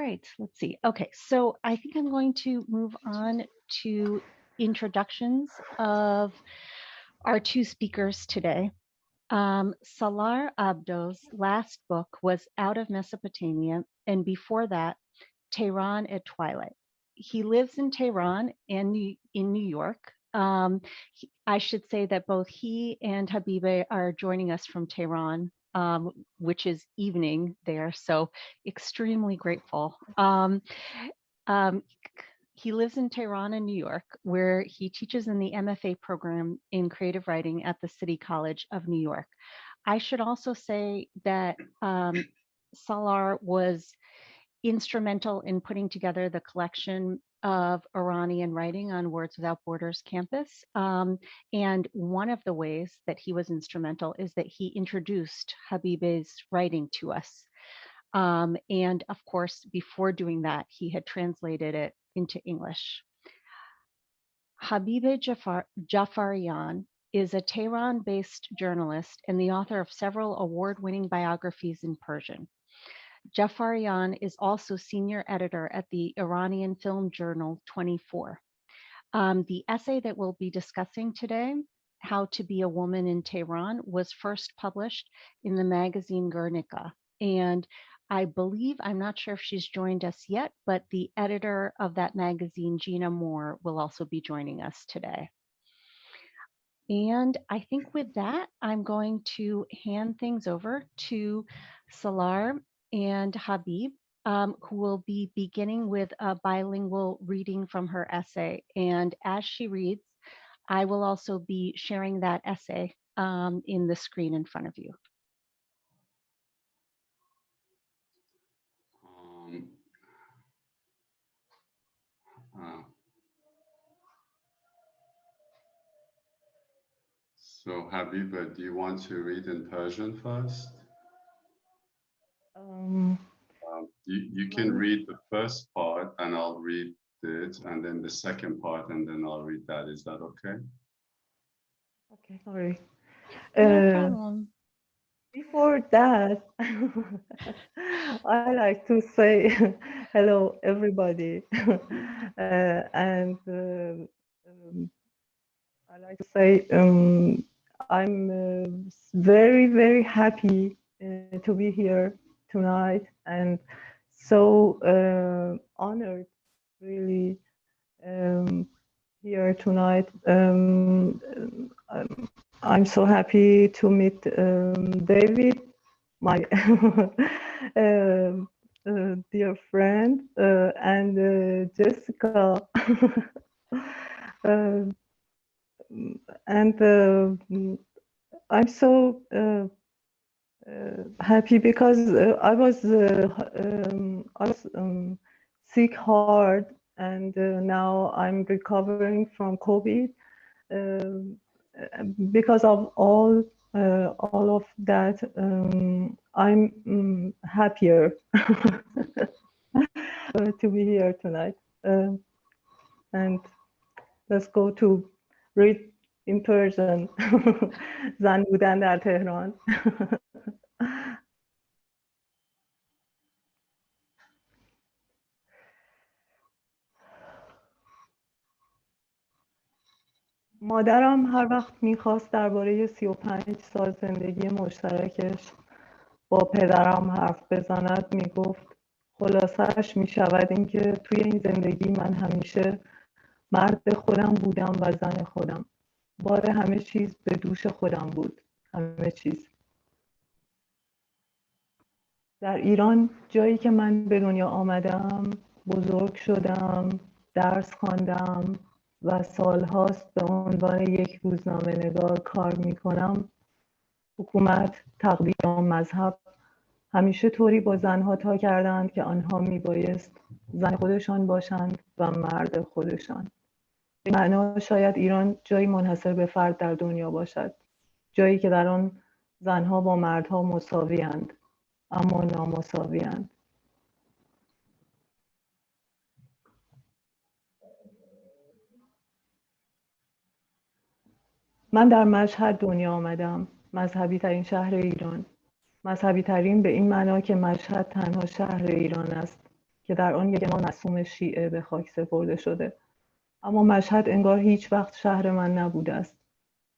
right, let's see. Okay, so I think I'm going to move on to introductions of our two speakers today. Salar Abdoh's last book was Out of Mesopotamia, and before that, Tehran at Twilight. He lives in Tehran and in New York. I should say that both he and Habibe are joining us from Tehran, which is evening there, so extremely grateful. Um, he lives in Tehran and New York, where he teaches in the MFA program in creative writing at the City College of New York. I should also say that Salar was instrumental in putting together the collection of Iranian writing on Words Without Borders campus. And one of the ways that he was instrumental is that he introduced Habibe's writing to us. And of course, before doing that, he had translated it into English. Habibe Jafarian is a Tehran-based journalist and the author of several award-winning biographies in Persian. Jafarian is also senior editor at the Iranian film journal 24. The essay that we'll be discussing today, How to Be a Woman in Tehran, was first published in the magazine Guernica. And I believe, I'm not sure if she's joined us yet, but the editor of that magazine, Gina Moore, will also be joining us today. And I think with that, I'm going to hand things over to Salar and Habib, who will be beginning with a bilingual reading from her essay. And as she reads, I will also be sharing that essay in the screen in front of you. So Habiba, do you want to read in Persian first? You can read the first part and I'll read it, and then the second part, and then I'll read that. Is that okay? Okay, sorry. No problem. Before that, I like to say hello, everybody. And I like to say I'm very, very happy to be here tonight, and so honored, really, here tonight. I'm so happy to meet David, my dear friend, and Jessica. And I'm so happy because I was sick hard, and now I'm recovering from COVID. Because of all of that, I'm happier to be here tonight. And let's go to read in Persian. زن بودن در تهران. مادرم هر وقت میخواست درباره 35 سال زندگی مشترکش با پدرم حرف بزند میگفت خلاصش میشود اینکه توی این زندگی من همیشه مرد خودم بودم و زن خودم. بار همه چیز به دوش خودم بود. همه چیز. در ایران، جایی که من به دنیا آمدم، بزرگ شدم، درس خواندم و سالهاست به عنوان یک روزنامه‌نگار کار میکنم، حکومت، تقدیر و مذهب همیشه طوری با زنها تا کردند که آنها میبایست زن خودشان باشند و مرد خودشان. به معنا شاید ایران جایی منحصر به فرد در دنیا باشد، جایی که در آن زنها با مردها مساوی‌اند، اما نامساوی‌اند. من در مشهد دنیا آمدم، مذهبی ترین شهر ایران. مذهبی ترین به این معنا که مشهد تنها شهر ایران است که در آن یک امام معصوم شیعه به خاک سپرده شده. اما مشهد انگار هیچ وقت شهر من نبوده است.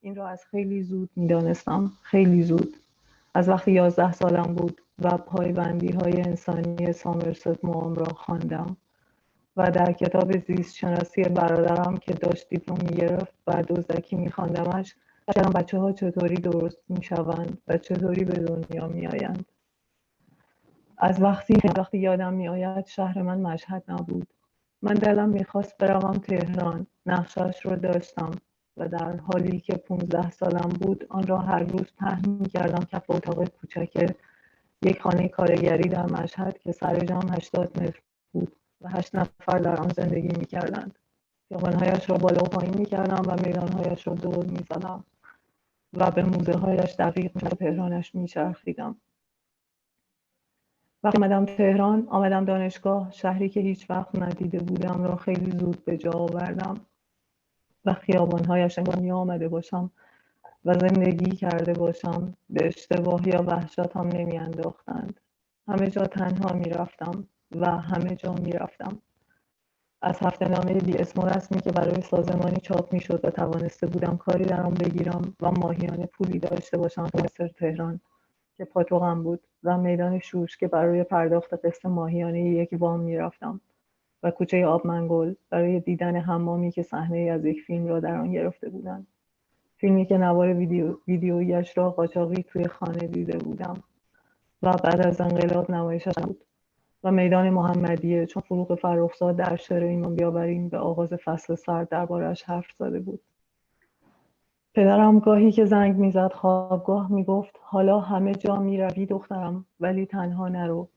این را از خیلی زود می‌دانستم، خیلی زود. از وقتی 11 سالم بود و پایبندی‌های انسانی سامرست موام را خواندم و در کتاب زیست شناسی برادرم که داشت دیپلم می‌گرفت و دزدکی می‌خواندمش، بچه‌ها چطوری درست می‌شوند و چطوری به دنیا می‌آیند. از وقتی یادم می‌آید شهر من مشهد نبود. من دلم می‌خواست بروم تهران، نقشه‌اش را داشتم و در حالی که 15 سالم بود آن را هر روز پهن می‌کردم کف اتاق کوچک یک خانه کارگری در مشهد که سر جمع 80 متر بود و 8 نفر در آن زندگی می‌کردند. خیابان‌هایش را بالا و پایین می‌کردم و میدان‌هایش را دور می‌زدم و به موزه‌هایش دقیق و تهرانش می‌چرخیدم. وقتی آمدم تهران، آمدم دانشگاه، شهری که هیچ وقت ندیده بودم را خیلی زود به جا آوردم و خیابان‌هایش انگار می‌آمده باشم و زندگی کرده باشم. به اشتباه یا وحشتم نمی‌انداختند. همه جا تنها می‌رفتم و همه جا می‌رفتم. از هفته‌نامه بی اسم و رسمی که برای سازمانی چاپ می‌شد و توانسته بودم کاری در آن بگیرم و ماهیانه پولی داشته باشم تا تهران که پاتوقم بود و میدان شوش که برای پرداخت قسط ماهیانه یک وام می‌رفتم و کوچه آبمنگل برای دیدن حمامی که صحنه‌ای از یک فیلم را در آن گرفته بودند. فیلمی که نوار ویدیویی‌اش را قاچاقی توی خانه دیده بودم و بعد از انقلاب نمایشش بود. و میدان محمدیه، چون فروغ فرخزاد در شعر ایمان بیاورین به آغاز فصل سرد درباره‌اش حرف زده بود. پدرم گاهی که زنگ میزد خوابگاه میگفت حالا همه جا میروی دخترم ولی تنها نرو.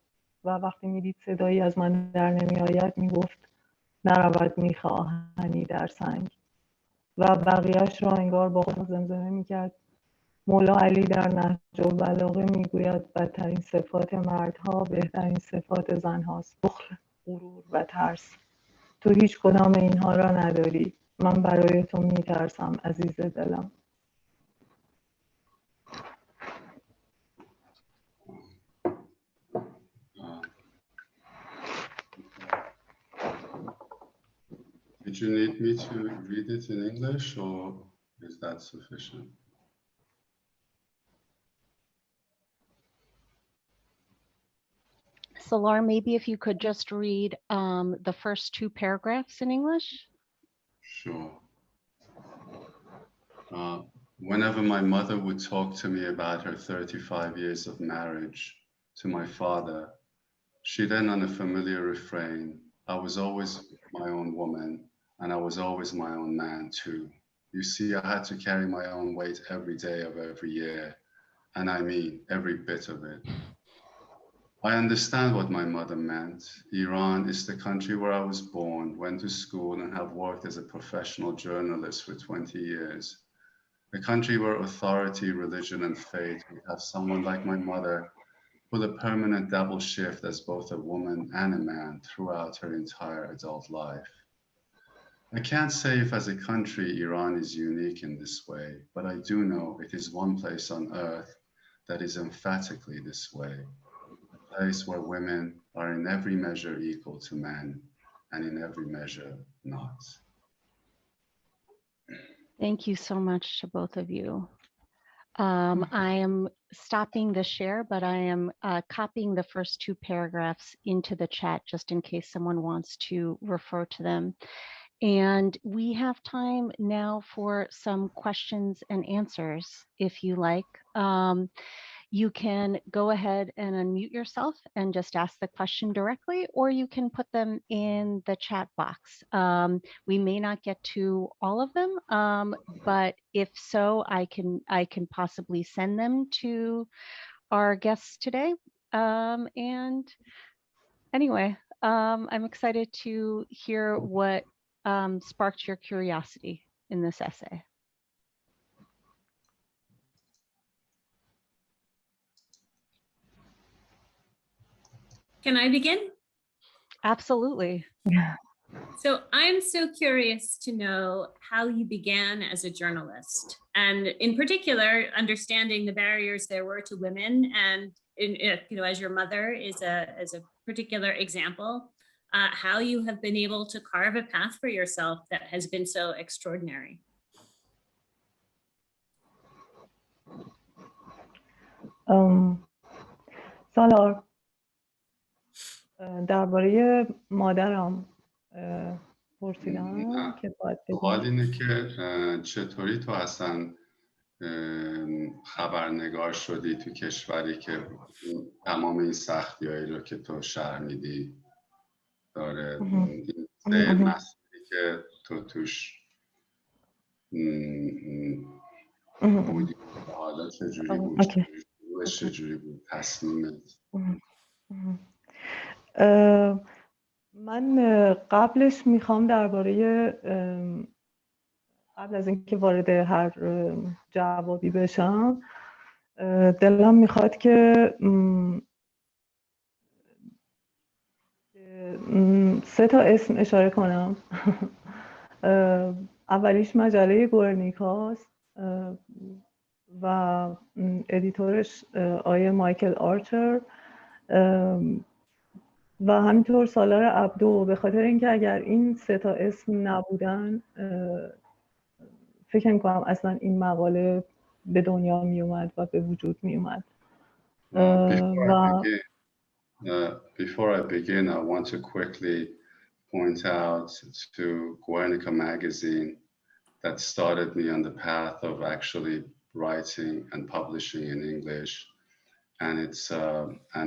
و وقتی میدید صدایی از من در نمیآید میگفت نرود میخ آهنی در سنگ. و بقیهش را انگار با خود زمزمه میکرد. مولا علی در نهج البلاغه میگوید بدترین صفات مردها بهترین صفات زنهاست، بخل، غرور و ترس. تو هیچ کدام اینها را نداری. من برای تو میترسم عزیز دلم. Did you need me to read it in English or is that sufficient? Salar, maybe if you could just read the first two paragraphs in English. Sure. Whenever my mother would talk to me about her 35 years of marriage to my father, she then on a familiar refrain, I was always my own woman and I was always my own man too. You see, I had to carry my own weight every day of every year, and I mean every bit of it. I understand what my mother meant. Iran is the country where I was born, went to school, and have worked as a professional journalist for 20 years. A country where authority, religion, and faith would have someone like my mother pull a permanent double shift as both a woman and a man throughout her entire adult life. I can't say if as a country Iran is unique in this way, but I do know it is one place on earth that is emphatically this way. Place where women are in every measure equal to men and in every measure not. Thank you so much to both of you. I am stopping the share, but I am copying the first two paragraphs into the chat just in case someone wants to refer to them. And we have time now for some questions and answers, if you like. You can go ahead and unmute yourself and just ask the question directly, or you can put them in the chat box. We may not get to all of them, but if so, I can possibly send them to our guests today. And anyway, I'm excited to hear what sparked your curiosity in this essay. Can I begin? Absolutely. So I'm so curious to know how you began as a journalist, and in particular, understanding the barriers there were to women, and as your mother is a particular example. how you have been able to carve a path for yourself that has been so extraordinary. سالار درباره مادرم پرسیدم که باید سوال بگم. اینه که چطوری تو اصلا خبرنگار شدی تو کشوری که تمام این سختی‌هایی رو که تو شرح میدی داره، این مسئله که تو توش بودی حالا چجوری بود، چجوری بود تصمیمت؟ من قبلش میخوام درباره قبل از اینکه وارد هر جوابی بشم دلم میخواد که 3 تا اسم اشاره کنم. اولیش مجله گورنیکاست و ادیتورش آیه مایکل آرچر و همینطور سالار عبدو، به خاطر اینکه اگر این 3 تا اسم نبودن فکر نمی‌کنم اصلا این مقاله به دنیا می اومد و به وجود می اومد. Before I begin, I want to quickly point out to Guernica magazine that started me on the path of actually writing and publishing in English, and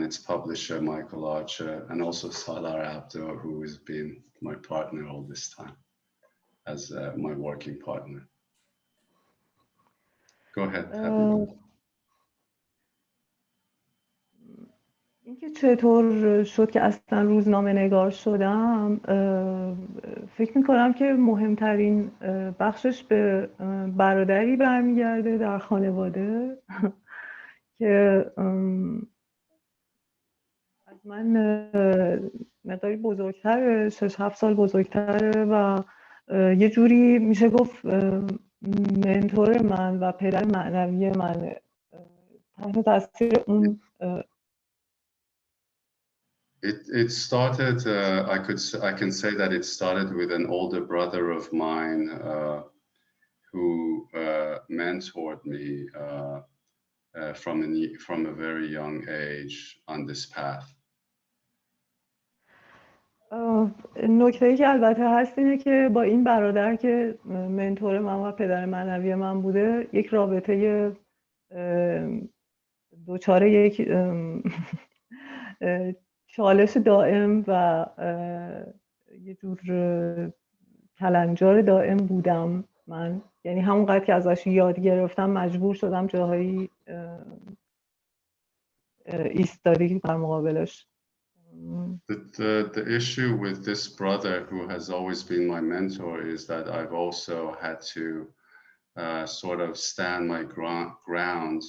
its publisher Michael Archer, and also Salar Abdoh, who has been my partner all this time as my working partner. Go ahead. اینکه چطور شد که اصلا روزنامه نگار شدم، فکر میکنم که مهمترین بخشش به برادری برمیگرده در خانواده که از من مقداری بزرگتره، 6-7 سال بزرگتره و یه جوری میشه گفت منتور من و پدر معنوی منه. تحت تاثیر اون It started, I can say that it started with an older brother of mine who mentored me from a very young age on this path. نکته‌ای که البته هست اینه که با این برادر که منتور من و پدر معنوی من بوده یک رابطه دوچاره یک چالش دائم و یه جور کلنجار دائم بودم من، یعنی همونقدر که ازش یاد گرفتم مجبور شدم جاهایی ایستادگی در مقابلش. The issue with this brother who has always been my mentor is that I've also had to sort of stand my ground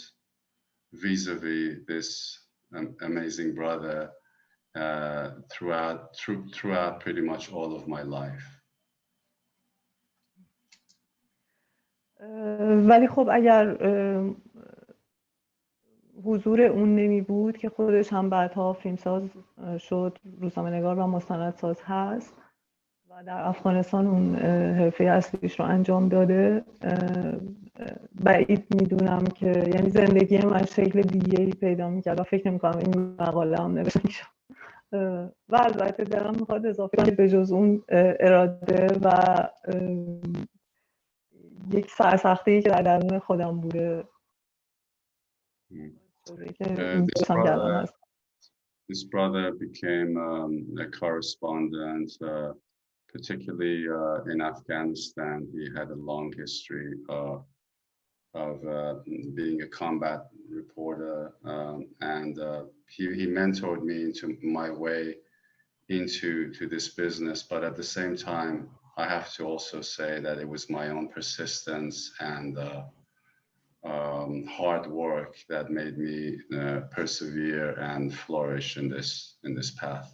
vis-a-vis this amazing brother throughout pretty much all of my life. ولی خب اگر حضور اون نمی بود که خودش هم بعدها فیلمساز شد، روزنامه‌نگار و مستندساز هست و در افغانستان اون حرفه اصلیش رو انجام داده، بعید میدونم که یعنی زندگی من شکل دیگه‌ای پیدا می‌کرد و فکر نمی‌کنم این مقاله هم نوشته می‌شد. و البته دارم میخواد اضافه کنم به جز اون اراده و یک سرسخته‌ای که در درون خودم بوده. This brother became a correspondent, particularly in Afghanistan. He had a long history of being a combat reporter, and he mentored me into my way into this business. But at the same time, I have to also say that it was my own persistence and hard work that made me persevere and flourish in this path.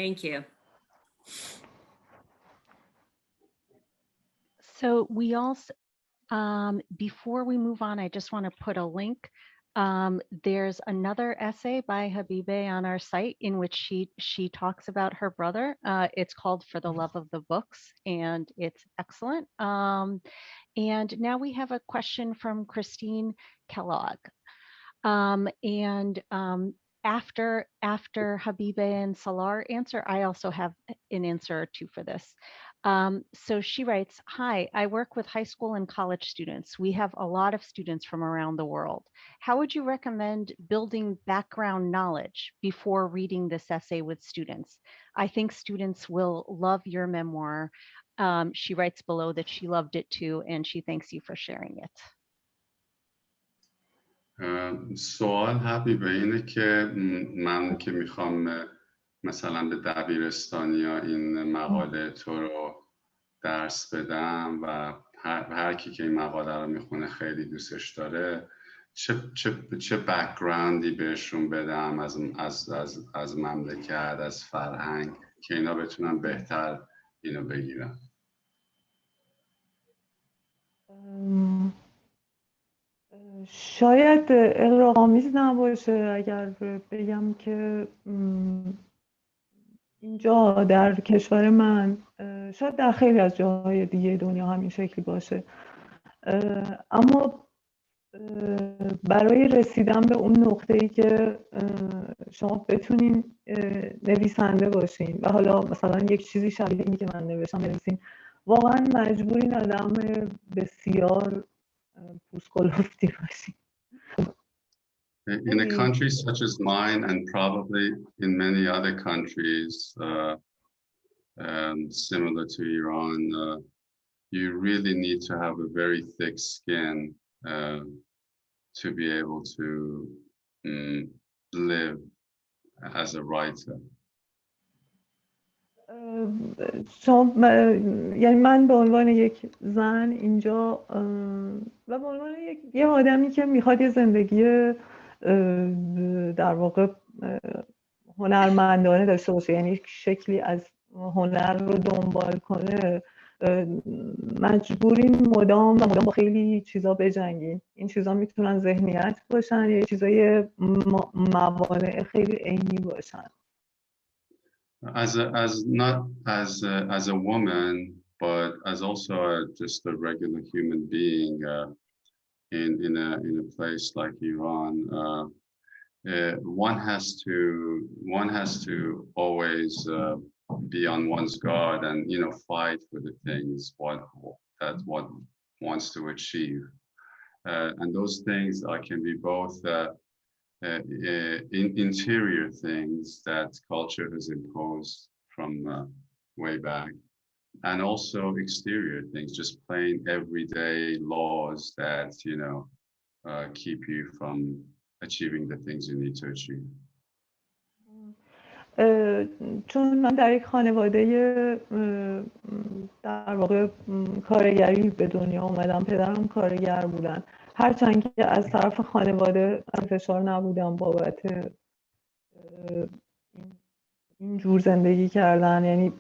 Thank you. So we also, before we move on, I just want to put a link There's another essay by Habibe on our site in which she talks about her brother. It's called For the Love of the Books, and it's excellent. And now we have a question from Christine Kellogg. And after Habibe and Salar answer, I also have an answer or two for this. So she writes, "Hi, I work with high school and college students. We have a lot of students from around the world. How would you recommend building background knowledge before reading this essay with students? I think students will love your memoir." She writes below that she loved it too, and she thanks you for sharing it. سوال حبیبه اینه که من که میخوام مثلا به دبیرستانیا این مقاله تو رو درس بدم و هر کی که این مقاله رو میخونه خیلی دوستش داره چه بک‌گراندی بهشون بدم از مملکت، از فرهنگ که اینا بتونن بهتر اینو بگیرن. شاید اغراق‌آمیز نباشه اگر بگم که اینجا در کشور من، شاید در خیلی از جاهای دیگه دنیا همین شکلی باشه، اما برای رسیدن به اون نقطه‌ای که شما بتونین نویسنده باشین و حالا مثلا یک چیزی شبیه اینی که من نوشتم بنویسین، واقعا مجبورین آدم بسیار پوسکلفتی باشین. In a country such as mine, and probably in many other countries similar to Iran, you really need to have a very thick skin to be able to live as a writer. یعنی من به عنوان یک زن اینجا و به عنوان یه آدمی که میخواد یه زندگی در واقع هنرمندانه داشته باشه، یعنی یک شکلی از هنر رو دنبال کنه، مجبورین مدام با خیلی چیزا بجنگین. این چیزا میتونن ذهنیت باشن یا چیزای موانع خیلی عینی باشن. As a woman, but as also just a regular human being in a place like Iran, one has to always be on one's guard and fight for the things what wants to achieve, and those things can be both interior things that culture has imposed from way back, and also exterior things, just plain everyday laws that keep you from achieving the things you need to achieve. چون من در یک خانواده در واقع کارگری به دنیا اومدم، پدرم کارگر بودن، هرچند که از طرف خانواده فشار نبودم بابت این جور زندگی کردن، یعنی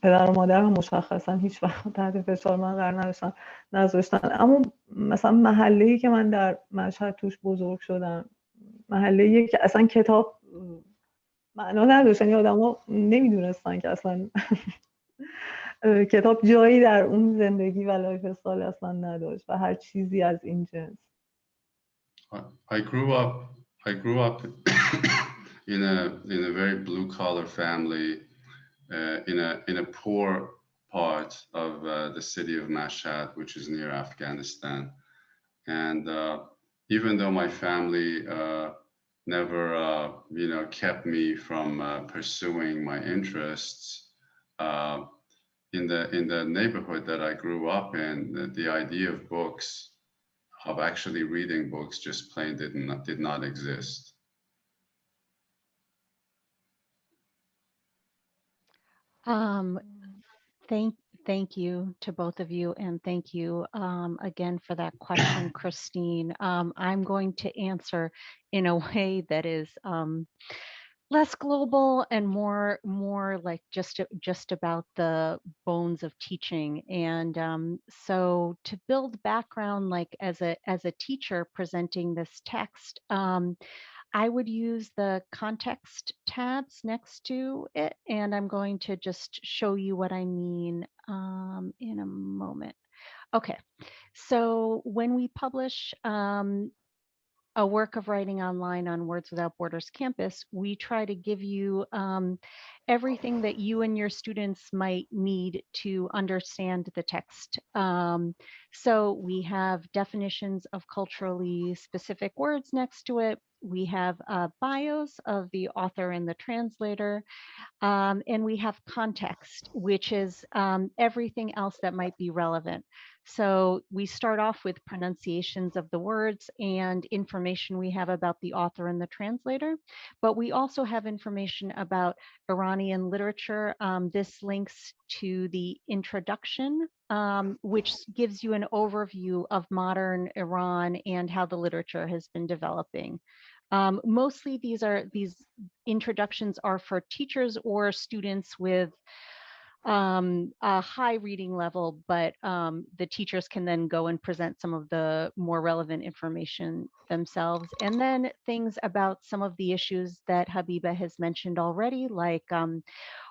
پدر و مادرم مشخصا هیچ وقت تحت فشار من قرار نذاشتن. اما مثلا محله‌ای که من در مشهد توش بزرگ شدم، محله‌ای که اصلا کتاب معنا نداشت، یعنی آدما نمیدونستن که اصلا کتاب جایی در اون زندگی و لایف استایل اصلا نداشت و هر چیزی از این جنس. I grew up in a very blue collar family in a poor part of the city of Mashhad, which is near Afghanistan, and even though my family never kept me from pursuing my interests, in the neighborhood that I grew up in, the idea of books, of actually reading books, just plain did not exist. Thank you to both of you, and thank you again for that question, Christine. I'm going to answer in a way that is less global and more like just about the bones of teaching. And so to build background, like as a teacher presenting this text, I would use the context tabs next to it, and I'm going to just show you what I mean in a moment. Okay, so when we publish a work of writing online on Words Without Borders campus, we try to give you everything that you and your students might need to understand the text. So we have definitions of culturally specific words next to it. We have bios of the author and the translator. And we have context, which is everything else that might be relevant. So we start off with pronunciations of the words and information we have about the author and the translator, but we also have information about Iranian literature. This links to the introduction, which gives you an overview of modern Iran and how the literature has been developing. Mostly these introductions are for teachers or students with a high reading level, but the teachers can then go and present some of the more relevant information themselves. And then things about some of the issues that Habibe has mentioned already, like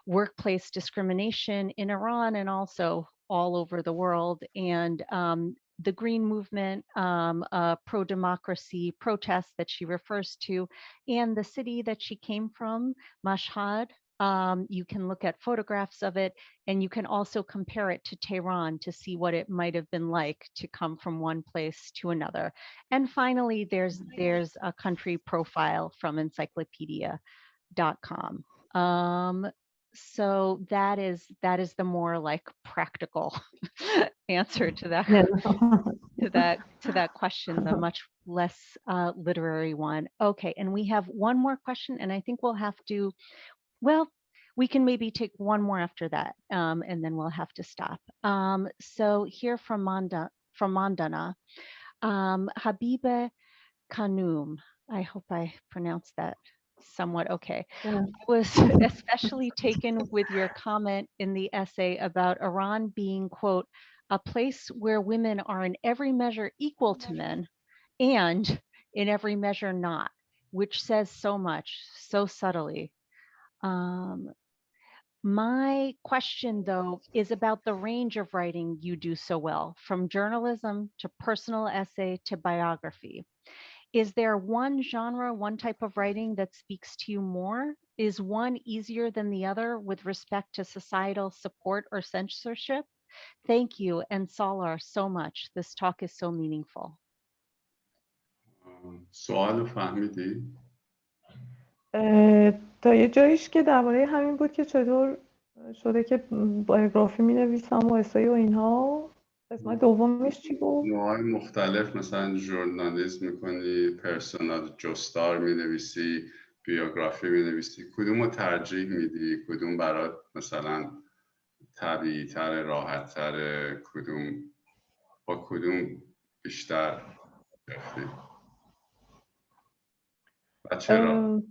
workplace discrimination in Iran and also all over the world, and the Green Movement, pro-democracy protests that she refers to, and the city that she came from, Mashhad. You can look at photographs of it, and you can also compare it to Tehran to see what it might have been like to come from one place to another. And finally, there's a country profile from encyclopedia.com. So that is the more like practical answer to that to that question, the much less literary one. Okay, and we have one more question, and I think we'll have to, well, we can maybe take one more after that, and then we'll have to stop. So here from Mandana, Habibe Khanum. I hope I pronounced that somewhat okay. Yeah. I was especially taken with your comment in the essay about Iran being, quote, a place where women are in every measure equal to men and in every measure not, which says so much, so subtly. My question, though, is about the range of writing you do so well, from journalism to personal essay to biography. Is there one genre, one type of writing that speaks to you more? Is one easier than the other with respect to societal support or censorship? Thank you and Salar so much. This talk is so meaningful. سوال فهمیدی؟ تا یه جاییش که درباره همین بود که چطور شده که بایوگرافی می نویسم و اسای و اینها. قسمت دومش چی بود؟ نوعای مختلف، مثلا ژورنالیسم میکنی، پرسونال جستار می نویسی، بیوگرافی می نویسی، کدوم رو ترجیح میدی؟ کدوم برات مثلا طبیعی تر، راحت تر؟ کدوم با کدوم بیشتر رفتی؟ و چرا؟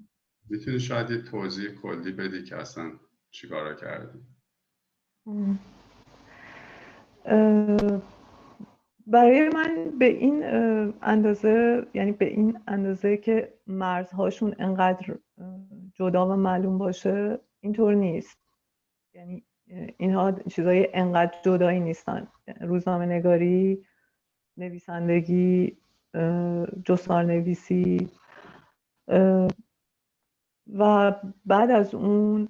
میتونی شاید یه توضیح کلی بدی که اصلا چیکارا کردی؟ برای من به این اندازه، یعنی به این اندازه که مرزهاشون انقدر جدا و معلوم باشه، اینطور نیست. یعنی اینها چیزای انقدر جدایی نیستن. روزنامه نگاری، نویسندگی، جستار نویسی و بعد از اون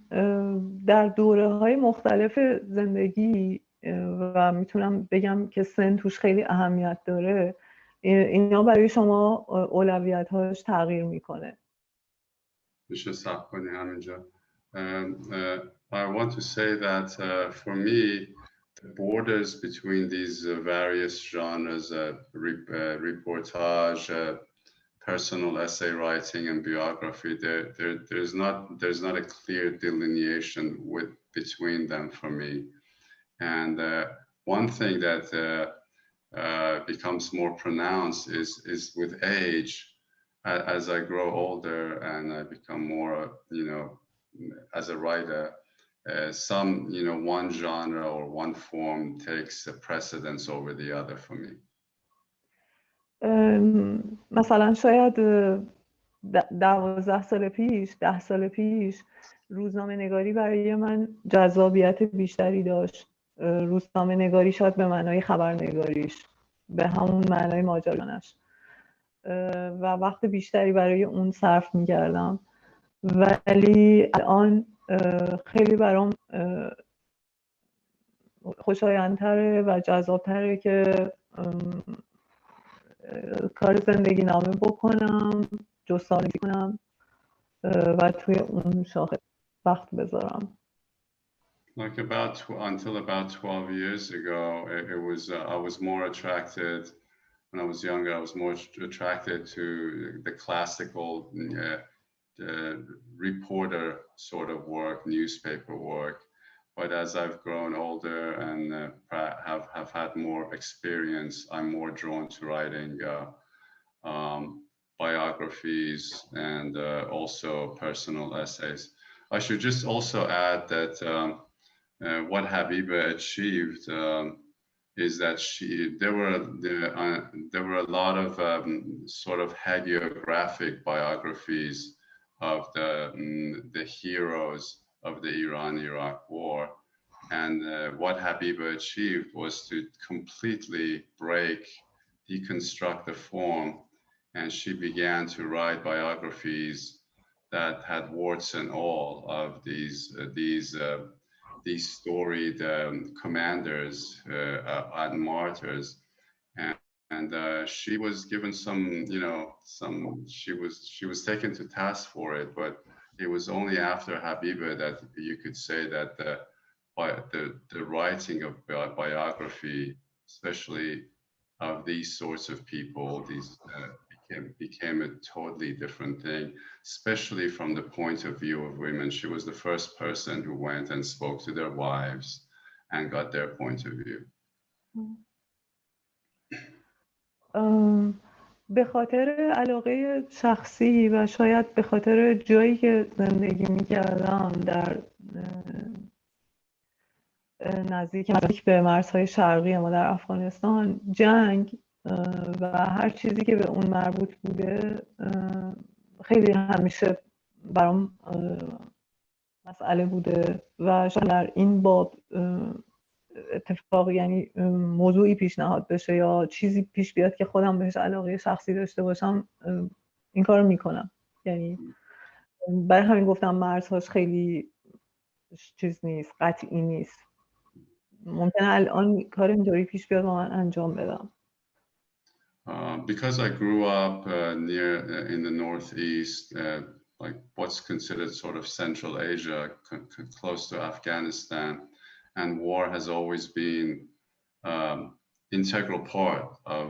در دوره‌های مختلف زندگی و میتونم بگم که سن توش خیلی اهمیت داره، اینا برای شما اولویت‌هاش تغییر میکنه. میشه صبر کنی همینجا. I want to say that for me, the borders between these various genres, reportage, personal essay writing, and biography, there's not a clear delineation between them for me. And one thing that becomes more pronounced is with age. as I grow older and I become more, as a writer, some, one genre or one form takes a precedence over the other for me. مثلا شاید 10 سال پیش روزنامه نگاری برای من جذابیت بیشتری داشت. روزنامه نگاری شاید به معنای خبرنگاریش، به همون معنای ماجرانش، و وقت بیشتری برای اون صرف می‌کردم. ولی الان خیلی برام خوشایندتره و جذابتره که کار زندگی نامه بکنم، جستجو کنم و توی اون شاخه وقت بذارم. Like until about 12 years ago, it was I was more attracted. When I was younger, I was more attracted to the classical reporter sort of work, newspaper work. But as I've grown older and have had more experience, I'm more drawn to writing biographies and also personal essays. I should just also add that what Habibe achieved is that there were a lot of sort of hagiographic biographies of the heroes of the Iran-Iraq War, and what Habibe achieved was to completely deconstruct the form, and she began to write biographies that had warts and all of these storied commanders and martyrs, and she was given she was taken to task for it, but it was only after Habibe that you could say that the writing of biography, especially of these sorts of people, became a totally different thing, especially from the point of view of women. She was the first person who went and spoke to their wives and got their point of view. به خاطر علاقه شخصی و شاید به خاطر جایی که زندگی می‌کردم در نزدیک به مرزهای شرقی ما در افغانستان، جنگ و هر چیزی که به اون مربوط بوده خیلی همیشه برام مسئله بوده و شاید در این باب اتفاق، یعنی موضوعی پیشنهاد بشه یا چیزی پیش بیاد که خودم بهش علاقه شخصی داشته باشم، این کارو میکنم. یعنی برای همین گفتم مرزهاش خیلی چیز نیست، قطعی نیست. ممکنه الان کار اینطوری پیش بیاد و من انجام بدم. Because I grew up in the Northeast, like what's considered sort of Central Asia, close to Afghanistan, and war has always been integral part of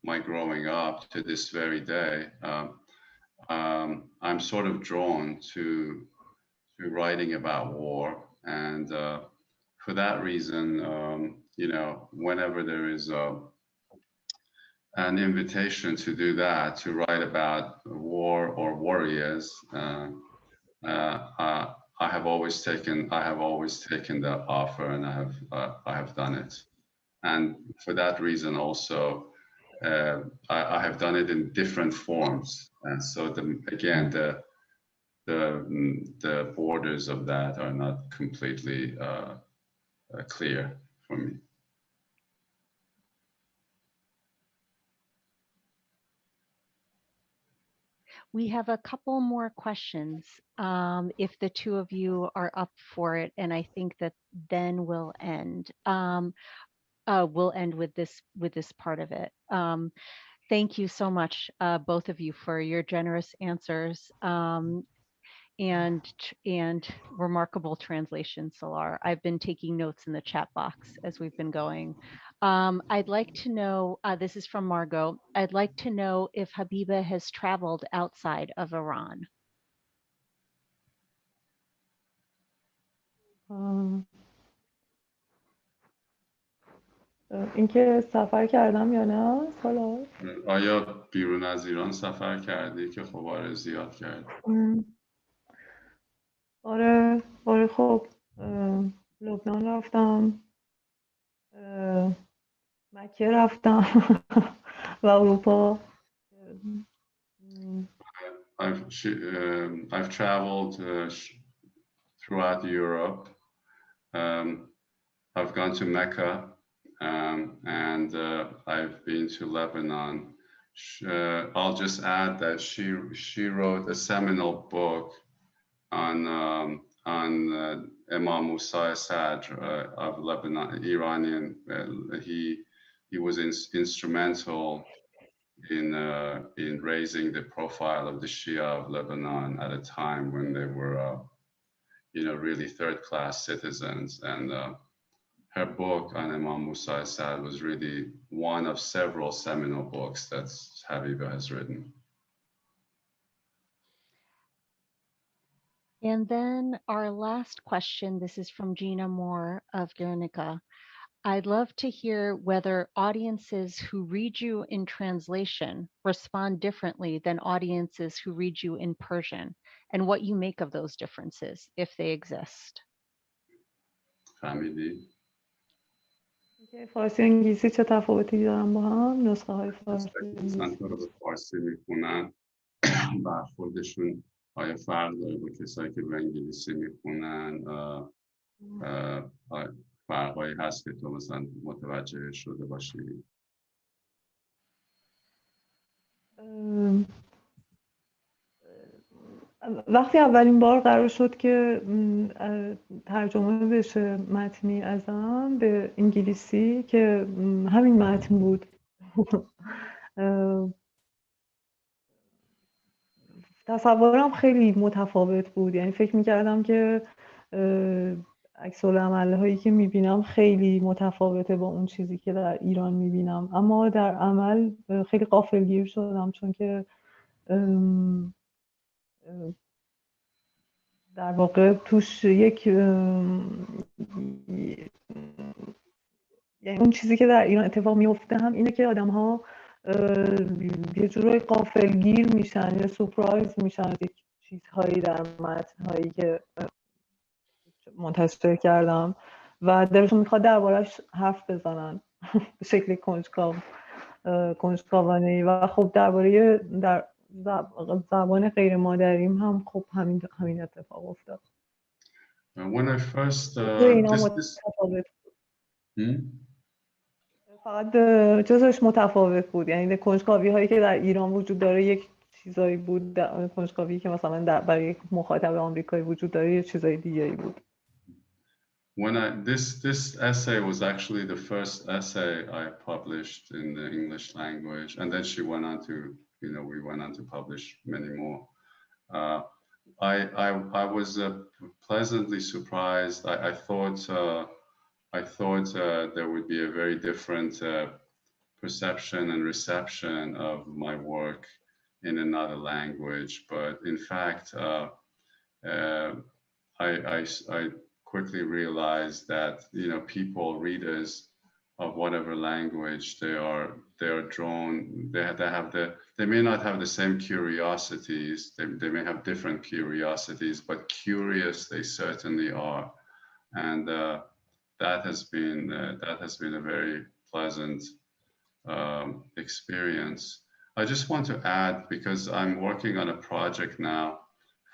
my growing up to this very day. I'm sort of drawn to writing about war, and for that reason, whenever there is an invitation to do that, to write about war or warriors, I have always taken the offer, and I have done it. And for that reason also, I have done it in different forms. And so the borders of that are not completely clear for me. We have a couple more questions, if the two of you are up for it, and I think that then we'll end. We'll end with this part of it. Thank you so much, both of you, for your generous answers and remarkable translation, Salar. I've been taking notes in the chat box as we've been going. I'd like to know, this is from Margot, I'd like to know if Habibe has traveled outside of Iran. اینکه سفر کردم یا نه سالار؟ آیا بیرون از ایران سفر کردی که خب آره زیاد کرد؟ آره آره خب لبنان رفتم، مکه رفتم و اروپا. I've traveled throughout Europe. I've gone to Mecca, and I've been to Lebanon. I'll just add that she wrote a seminal book on Imam Musa Sadr of Lebanon, Iranian. He was instrumental in raising the profile of the Shia of Lebanon at a time when they were, really third-class citizens. And her book on Imam Musa Sadr was really one of several seminal books that Habibe has written. And then our last question, this is from Gina Moore of Guernica. I'd love to hear whether audiences who read you in translation respond differently than audiences who read you in Persian, and what you make of those differences, if they exist. فهمیدی؟ فارسی و انگلیسی چه تفاوتی دارن با هم؟ نسخه های فارسی مثلا تو رو به فارسی میخونن برخوردشون آیا فرق داره با کسایی که به انگلیسی میخونن؟ فرقایی هست که تو مثلا متوجه شده باشی؟ وقتی اولین بار قرار شد که ترجمه بشه متنی ازم به انگلیسی که همین متن بود تصورم خیلی متفاوت بود. یعنی فکر میکردم که عکس العمل هایی که میبینم خیلی متفاوته با اون چیزی که در ایران میبینم، اما در عمل خیلی غافلگیر شدم، چون که در واقع توش یعنی اون چیزی که در ایران اتفاق میفته هم اینه که آدم ها یه جورای غافلگیر میشن یا سورپرایز میشن از یک چیزهایی در متنهایی که منتشر کردم و دلشون میخواد درباره‌اش حرف بزنن به شکل کنجکاوانه‌ای. و خب درباره در زبان غیر مادریم هم خب همین اتفاق افتاد. When I first فقط جزش متفاوت بود. یعنی کنجکاوی هایی که در ایران وجود داره یک چیزایی بود، کنجکاوی که مثلا برای یک مخاطب آمریکایی وجود داره یک چیزای دیگری بود. When this essay was actually the first essay I published in the English language, and then she went on to, we went on to publish many more. I was pleasantly surprised. I thought there would be a very different perception and reception of my work in another language, but in fact, I quickly realized that people, readers of whatever language they are drawn. They may not have the same curiosities. They may have different curiosities, but curious they certainly are, and that has been a very pleasant experience. I just want to add, because I'm working on a project now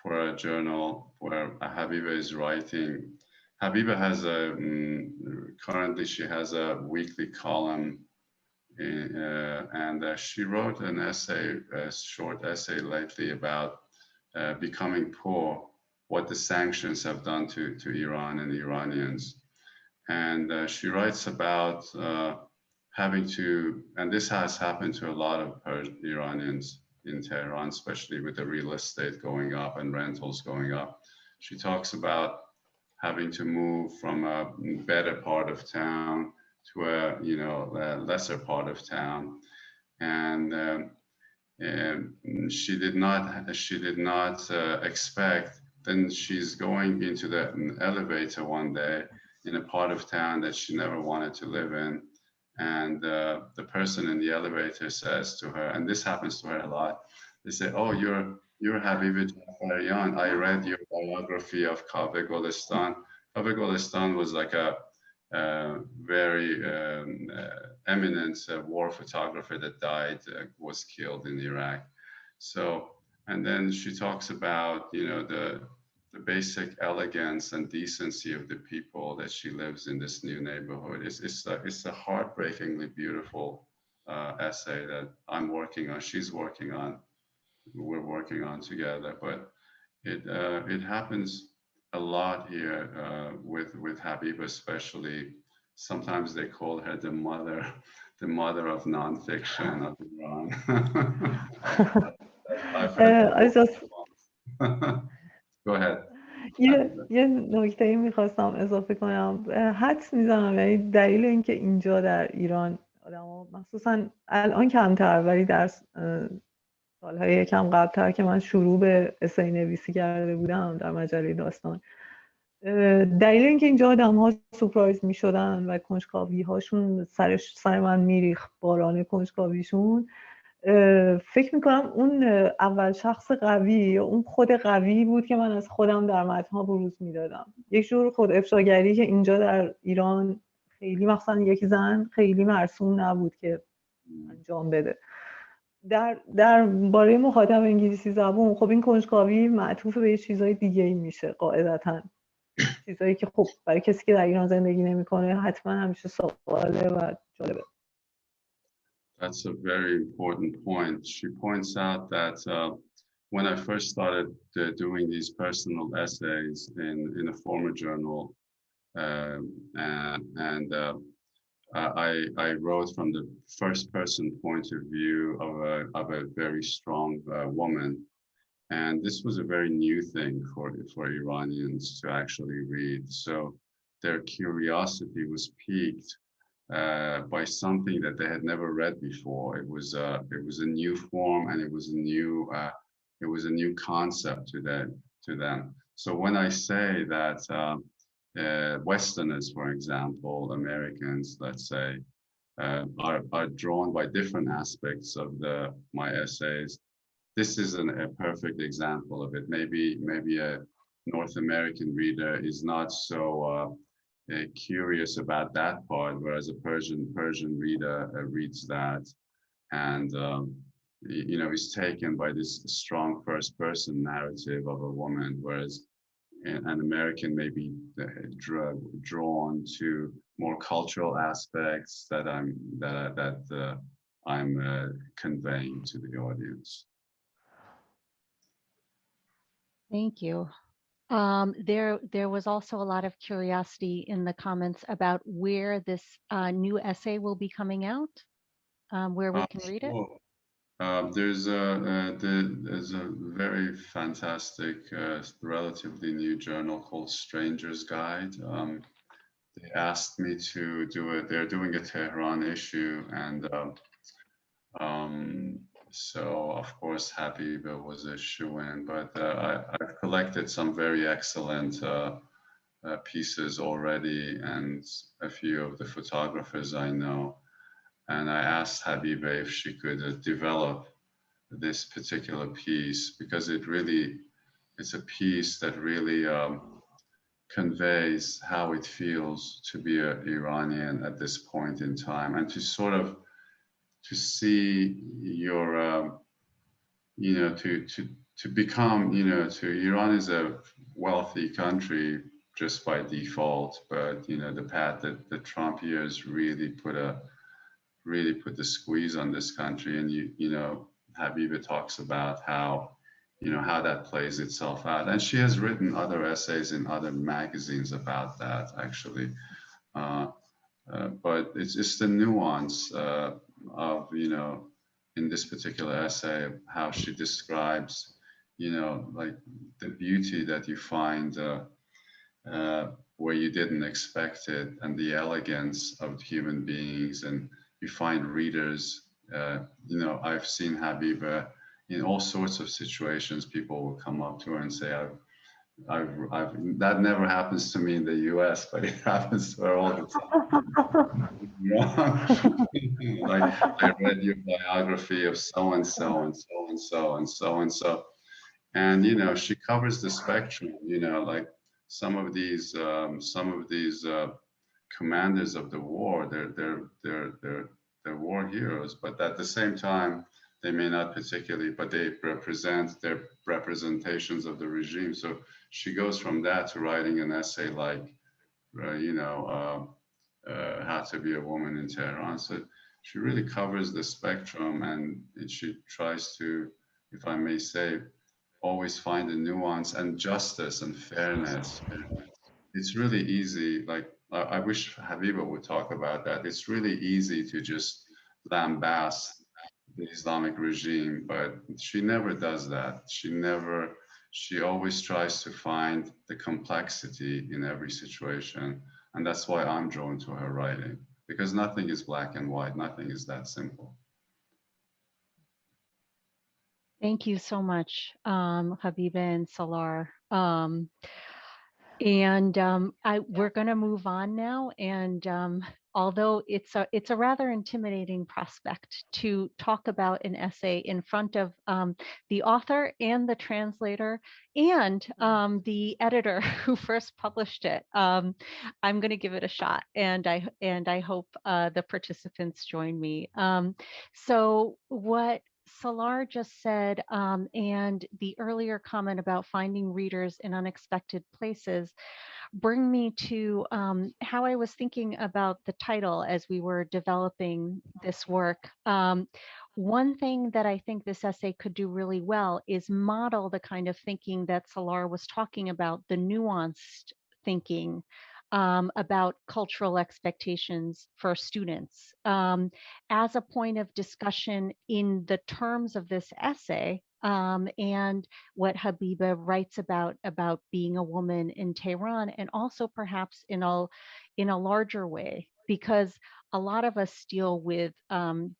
for a journal where Habibe is writing. Habibe has currently she has a weekly column, and she wrote an essay, a short essay lately about becoming poor, what the sanctions have done to Iran and Iranians. And she writes about having to, and this has happened to a lot of Iranians in Tehran, especially with the real estate going up and rentals going up. She talks about having to move from a better part of town to a lesser part of town, and she did not expect. Then she's going into the elevator one day in a part of town that she never wanted to live in, And the person in the elevator says to her, and this happens to her a lot, they say, "Oh, you're Habibe Jafarian. I read your biography of Kaveh Golestan." Kaveh Golestan was like a very eminent war photographer that died, was killed in Iraq. So, and then she talks about, you know, the basic elegance and decency of the people that she lives in this new neighborhood. It's a heartbreakingly beautiful essay that I'm working on. She's working on. We're working on together. But it happens a lot here with Habiba, especially. Sometimes they call her the mother of nonfiction of Iran. I've heard that I just once. Go ahead. یه نکته میخواستم اضافه کنم. حدس میزنم یعنی دلیل اینکه اینجا در ایران آدما مخصوصا الان کمتر، ولی در سالهای یکم قبلتر که من شروع به اسای نویسی کرده بودم در مجله داستان، دلیل اینکه اینجا آدم ها سورپرایز می شدن و کنجکاوی هاشون سر من میریخت، باران کنجکاویشون، فکر میکنم اون اول شخص قوی یا اون خود قوی بود که من از خودم در متنها بروز میدادم. یک جور خود افشاگری که اینجا در ایران خیلی، مخصوصا یک زن، خیلی مرسوم نبود که انجام بده. در باره مخاطب انگلیسی زبون، خب این کنجکاوی معطوف به یه چیزای دیگه ای میشه قاعدتاً، چیزایی که خب برای کسی که در ایران زندگی نمیکنه حتما همیشه سواله و جالبه. That's a very important point. She points out that when I first started doing these personal essays in a former journal, I wrote from the first person point of view of a very strong woman. And this was a very new thing for Iranians to actually read. So their curiosity was piqued by something that they had never read before. It was a new form, and it was a new concept to them. So when I say that Westerners, for example, Americans, let's say, are drawn by different aspects of my essays, this is a perfect example of it. Maybe a North American reader is not so curious about that part, whereas a Persian reader reads that and you know, is taken by this strong first-person narrative of a woman, whereas an American may be drawn to more cultural aspects that I'm conveying to the audience. Thank you. There was also a lot of curiosity in the comments about where this new essay will be coming out, where we can read it. There's a very fantastic, relatively new journal called Stranger's Guide. They asked me to do it. They're doing a Tehran issue, and so of course Habiba was a shoo-in, but I've collected some very excellent pieces already, and a few of the photographers I know. And I asked Habiba if she could develop this particular piece, because it's a piece that really conveys how it feels to be an Iranian at this point in time, and to sort of to see your, you know, to become, you know, Iran is a wealthy country just by default, but you know, the path that the Trump years really put the squeeze on this country. And you know, Habiba talks about how, you know, how that plays itself out, and she has written other essays in other magazines about that, actually. But it's the nuance of, you know, in this particular essay, how she describes, you know, like the beauty that you find where you didn't expect it, and the elegance of human beings, and you find readers. You know, I've seen Habiba in all sorts of situations. People will come up to her and say, That never happens to me in the US, but it happens to her all the time. Like, I read your biography of so and so and so and so and so and so, and she covers the spectrum. Like some of these commanders of the war, they're war heroes, but at the same time, they may not particularly, but they represent their representations of the regime. So she goes from that to writing an essay like, How to Be a Woman in Tehran. So she really covers the spectrum, and she tries to, if I may say, always find the nuance and justice and fairness. It's really easy. Like, I wish Habiba would talk about that. It's really easy to just lambast the Islamic regime, but she never does that. She always tries to find the complexity in every situation. And that's why I'm drawn to her writing, because nothing is black and white. Nothing is that simple. Thank you so much, Habiba and Salar. We're going to move on now. And although it's a rather intimidating prospect to talk about an essay in front of the author and the translator and the editor who first published it, I'm going to give it a shot, and I hope the participants join me. So what Salar just said, and the earlier comment about finding readers in unexpected places, bring me to how I was thinking about the title as we were developing this work. One thing that I think this essay could do really well is model the kind of thinking that Salar was talking about, the nuanced thinking about cultural expectations for students. As a point of discussion in the terms of this essay, and what Habiba writes about being a woman in Tehran, and also perhaps in a larger way, because a lot of us deal with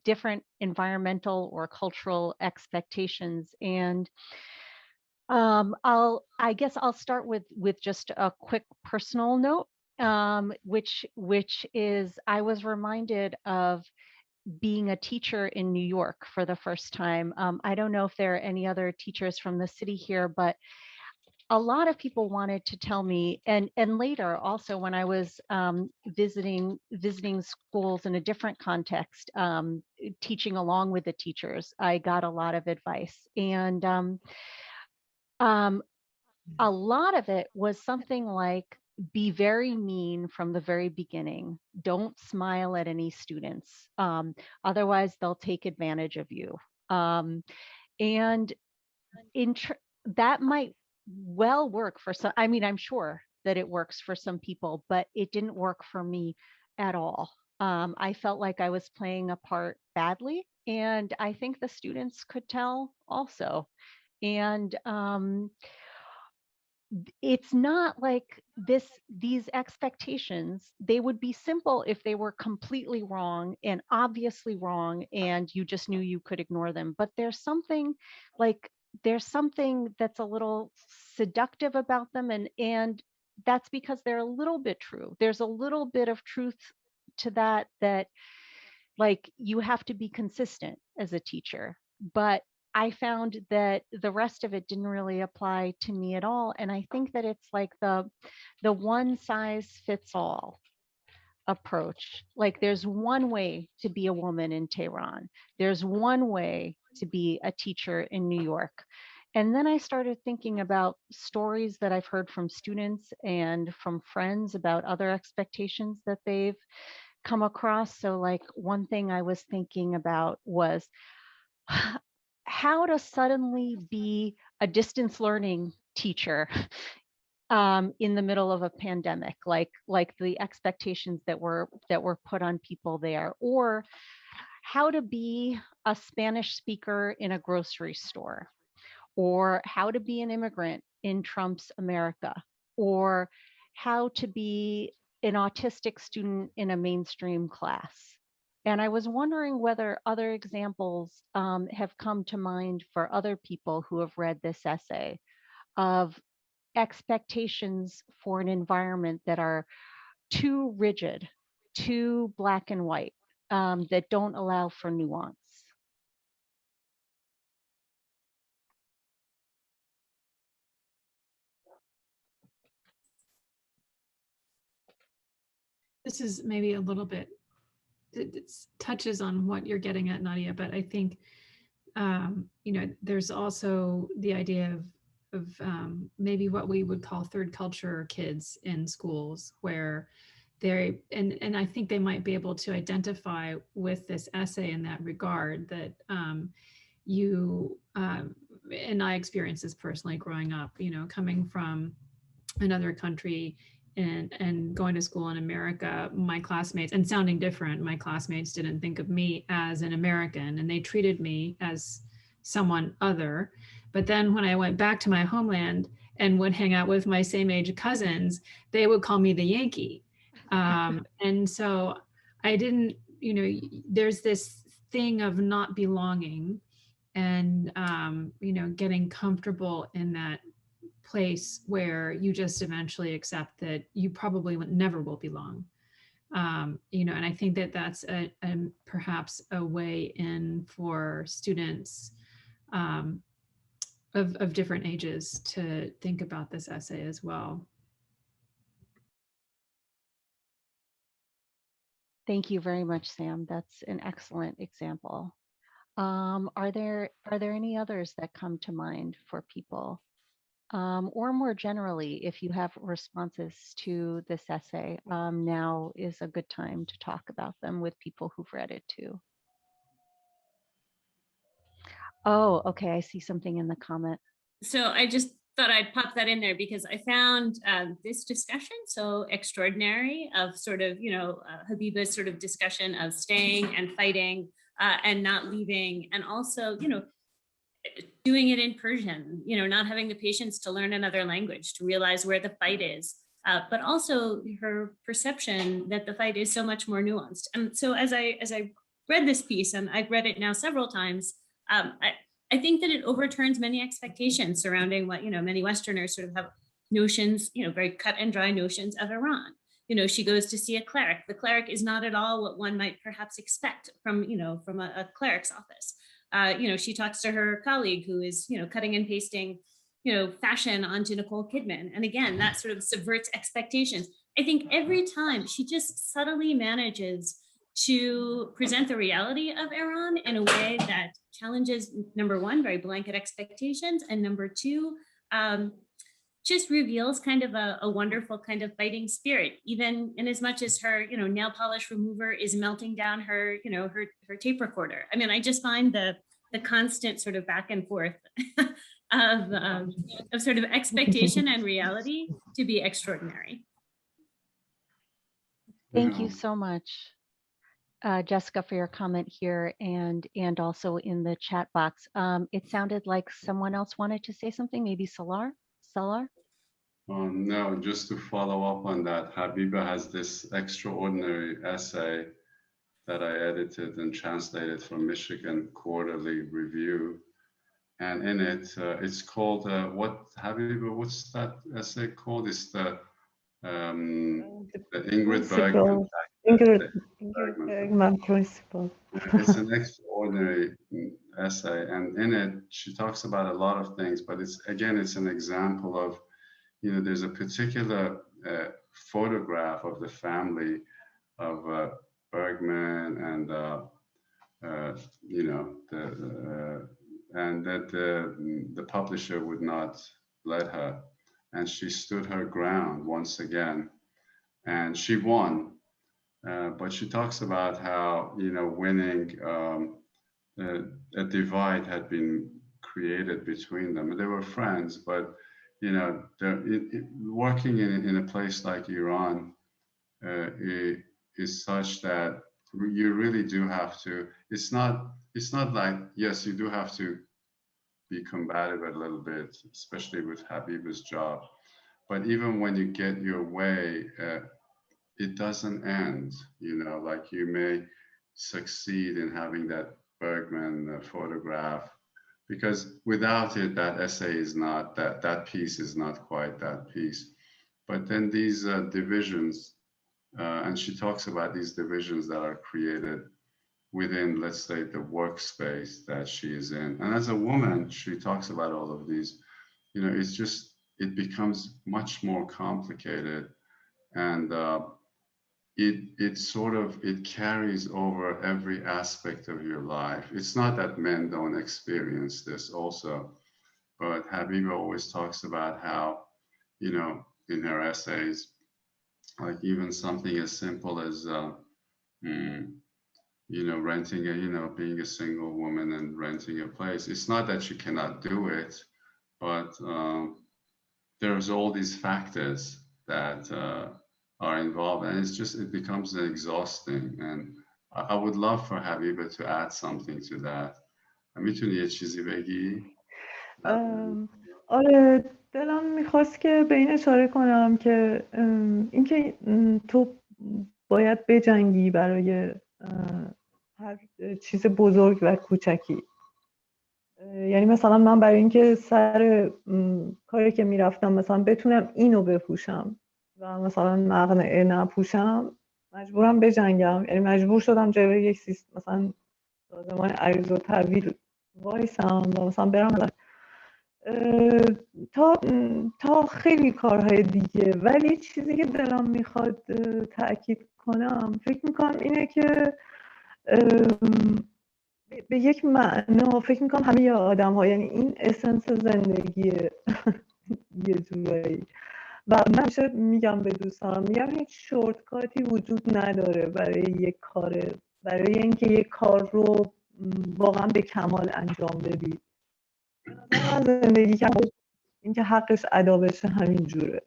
different environmental or cultural expectations. And I guess I'll start with just a quick personal note, which is I was reminded of being a teacher in New York for the first time. I don't know if there are any other teachers from the city here, but a lot of people wanted to tell me, and later also when I was visiting schools in a different context, teaching along with the teachers, I got a lot of advice, and a lot of it was something like, be very mean from the very beginning. Don't smile at any students. Otherwise, they'll take advantage of you. And that might well work for some. I mean, I'm sure that it works for some people, but it didn't work for me at all. I felt like I was playing a part badly, and I think the students could tell also. And it's not like these expectations, they would be simple if they were completely wrong and obviously wrong and you just knew you could ignore them. But there's something that's a little seductive about them, and that's because they're a little bit true. There's a little bit of truth to that like you have to be consistent as a teacher. But I found that the rest of it didn't really apply to me at all. And I think that it's like the one size fits all approach. Like there's one way to be a woman in Tehran. There's one way to be a teacher in New York. And then I started thinking about stories that I've heard from students and from friends about other expectations that they've come across. So like one thing I was thinking about was how to suddenly be a distance learning teacher in the middle of a pandemic, like the expectations that were put on people there, or how to be a Spanish speaker in a grocery store, or how to be an immigrant in Trump's America, or how to be an autistic student in a mainstream class. And I was wondering whether other examples have come to mind for other people who have read this essay of expectations for an environment that are too rigid, too black and white, that don't allow for nuance. This is maybe a little bit, it touches on what you're getting at, Nadia, but I think, you know, there's also the idea of maybe what we would call third culture kids in schools, where they, and I think they might be able to identify with this essay in that regard, that you, and I experienced this personally growing up, you know, coming from another country and going to school in America, my classmates, and sounding different, my classmates didn't think of me as an American, and they treated me as someone other. But then when I went back to my homeland and would hang out with my same age cousins, they would call me the Yankee. And so I didn't, you know, there's this thing of not belonging and, you know, getting comfortable in that place where you just eventually accept that you probably never will belong. You know, and I think that that's perhaps a way in for students of different ages to think about this essay as well. Thank you very much, Sam. That's an excellent example. Are there any others that come to mind for people? Or more generally, if you have responses to this essay, now is a good time to talk about them with people who've read it too. Oh, okay, I see something in the comment. So I just thought I'd pop that in there because I found this discussion so extraordinary, of sort of, you know, Habibe's sort of discussion of staying and fighting and not leaving, and also, you know, doing it in Persian, you know, not having the patience to learn another language, to realize where the fight is, but also her perception that the fight is so much more nuanced. And so as I read this piece, and I've read it now several times, I think that it overturns many expectations surrounding what, you know, many Westerners sort of have notions, you know, very cut and dry notions of Iran. You know, she goes to see a cleric. The cleric is not at all what one might perhaps expect from, you know, from a cleric's office. You know, she talks to her colleague who is, you know, cutting and pasting, you know, fashion onto Nicole Kidman. And again, that sort of subverts expectations. I think every time she just subtly manages to present the reality of Iran in a way that challenges, number one, very blanket expectations, and number two, just reveals kind of a wonderful kind of fighting spirit, even in as much as her, you know, nail polish remover is melting down her, you know, her tape recorder. I mean, I just find the constant sort of back and forth of sort of expectation and reality to be extraordinary. Thank you so much, Jessica, for your comment here and also in the chat box. It sounded like someone else wanted to say something, maybe Salar? Salar? No, just to follow up on that, Habibe has this extraordinary essay that I edited and translated from Michigan Quarterly Review. And in it, it's called, Habibe, what's that essay called? It's the Ingrid Bergman. Ingrid Bergman principle. It's an extraordinary essay. And in it, she talks about a lot of things, but it's an example of, you know, there's a particular photograph of the family of Bergman and, you know, and that the publisher would not let her. And she stood her ground once again, and she won. But she talks about how, you know, winning, a divide had been created between them. They were friends, but you know, working in a place like Iran is such that you really do have to. It's not like, yes, you do have to be combative a little bit, especially with Habibe's job. But even when you get your way, it doesn't end. You know, like you may succeed in having that Bergman photograph because without it, that essay is not, that piece is not quite that piece. But then these divisions, and she talks about these divisions that are created within, let's say, the workspace that she is in. And as a woman, she talks about all of these. It's just, it becomes much more complicated, and it sort of, it carries over every aspect of your life. It's not that men don't experience this also, but Habiba always talks about how, in her essays, like even something as simple as, mm, renting a, being a single woman and renting a place. It's not that you cannot do it, but there's all these factors that are involved, and it becomes exhausting. And I would love for Habiba to add something to that. میتونی یه چیزی بگی؟ آره، دلم میخواست که به این اشاره کنم که اینکه تو باید بجنگی برای هر چیز بزرگ و کوچکی. یعنی مثلا من برای اینکه سر کاری که میرفتم مثلا بتونم اینو بپوشم و مثلا مقنعه نپوشم، مجبورم بجنگم. یعنی مجبور شدم جلوی یک مثلا سازمان عریض و تحویل وایسم و مثلا برم تا خیلی کارهای دیگه. ولی چیزی که دلم میخواد تأکید کنم، فکر میکنم اینه که به یک معنا فکر میکنم همه آدم ها، یعنی این اسنس زندگیه یه جورایی. و من همیشه میگم به دوستانم، میگم هیچ شورتکاتی وجود نداره برای یک کار، برای اینکه یک کار رو واقعا به کمال انجام بدی. من زندگی کردم اینکه حقش ادا بشه همین جوره.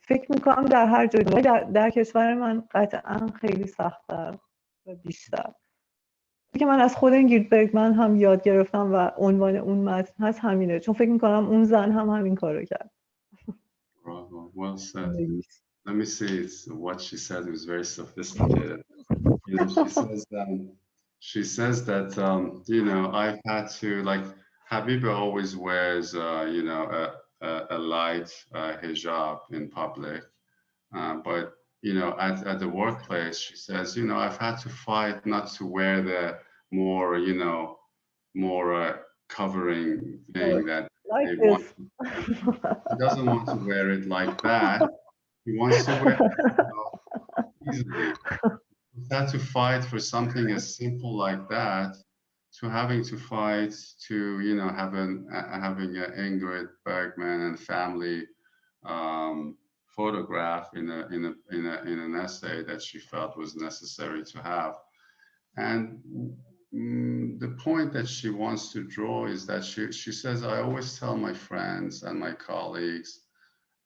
فکر میکنم در هر جای در کشور من قطعا خیلی سخت‌تر و بیشتر که من از خود اینگرید برگمن هم یاد گرفتم و عنوان اون متن هست همینه، چون فکر میکنم اون زن هم همین کارو کرد. Bravo, well said. Let me see, what she said was very sophisticated. She says that I've had to, like, Habiba always wears a light hijab in public, but at the workplace, she says, I've had to fight not to wear the more covering thing that like they want. He doesn't want to wear it like that. He wants to wear it easily. He's had to fight for something as simple like that, to having to fight to having an Ingrid Bergman and family photograph in an essay that she felt was necessary to have. And the point that she wants to draw is that she says, I always tell my friends and my colleagues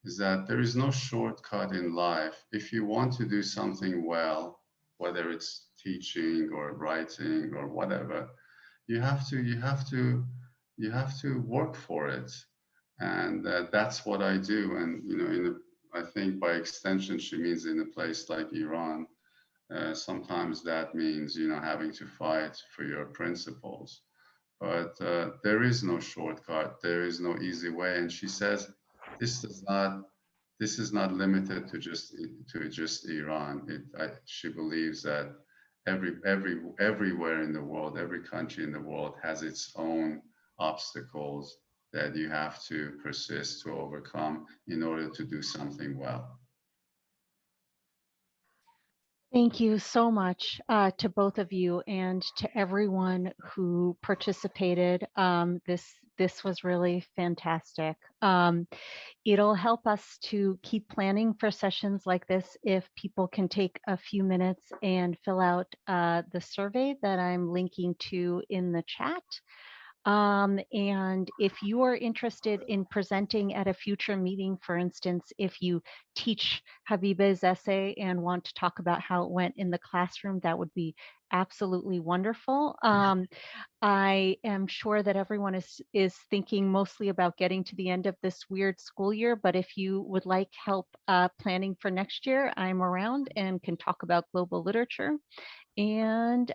is that there is no shortcut in life. If you want to do something well, whether it's teaching or writing or whatever, you have to work for it. And that's what I do. And I think by extension she means in a place like Iran, sometimes that means having to fight for your principles. But there is no shortcut, there is no easy way. And she says this is not limited to just Iran. She believes that everywhere in the world, every country in the world has its own obstacles that you have to persist to overcome in order to do something well. Thank you so much to both of you and to everyone who participated. This was really fantastic. It'll help us to keep planning for sessions like this if people can take a few minutes and fill out the survey that I'm linking to in the chat. And if you are interested in presenting at a future meeting, for instance, if you teach Habibe's essay and want to talk about how it went in the classroom, that would be absolutely wonderful. I am sure that everyone is thinking mostly about getting to the end of this weird school year, but if you would like help planning for next year, I'm around and can talk about global literature. And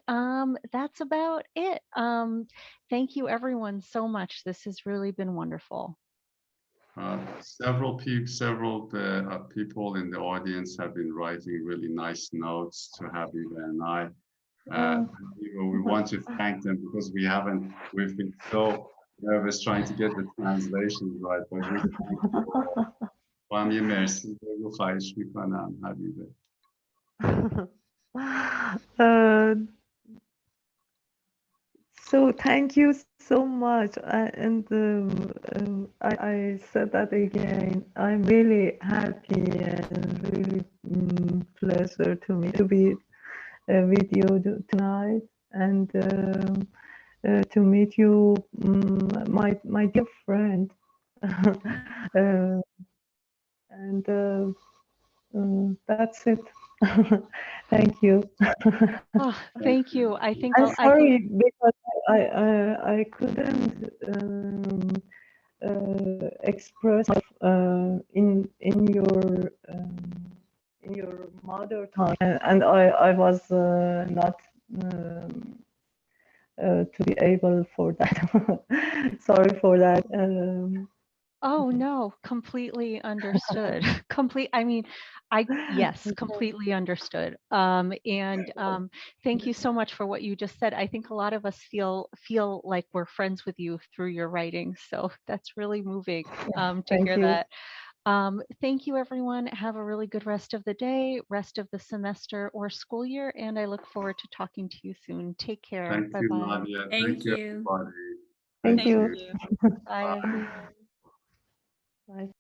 that's about it. Thank you everyone so much. This has really been wonderful. Several people in the audience have been writing really nice notes to Habibe and I. We want to thank them because we've been so nervous trying to get the translations right, but we thank you. با هم یه مرسی بگو خواهش میکنم حبیبه. So thank you so much, and I said that again. I'm really happy and really pleasure to me to be with you tonight, and to meet you, my dear friend, and that's it. Thank you. Oh, thank you. I think I'm sorry because I couldn't express in your mother tongue, and I was not to be able for that. Sorry for that. Oh no, completely understood. Yes, completely understood. Thank you so much for what you just said. I think a lot of us feel like we're friends with you through your writing. So that's really moving to hear that. Thank you everyone. Have a really good rest of the day, rest of the semester or school year, and I look forward to talking to you soon. Take care. Thank you, Bye-bye. Nadia. Thank you. Everybody. Thank you. Bye everyone. Bye.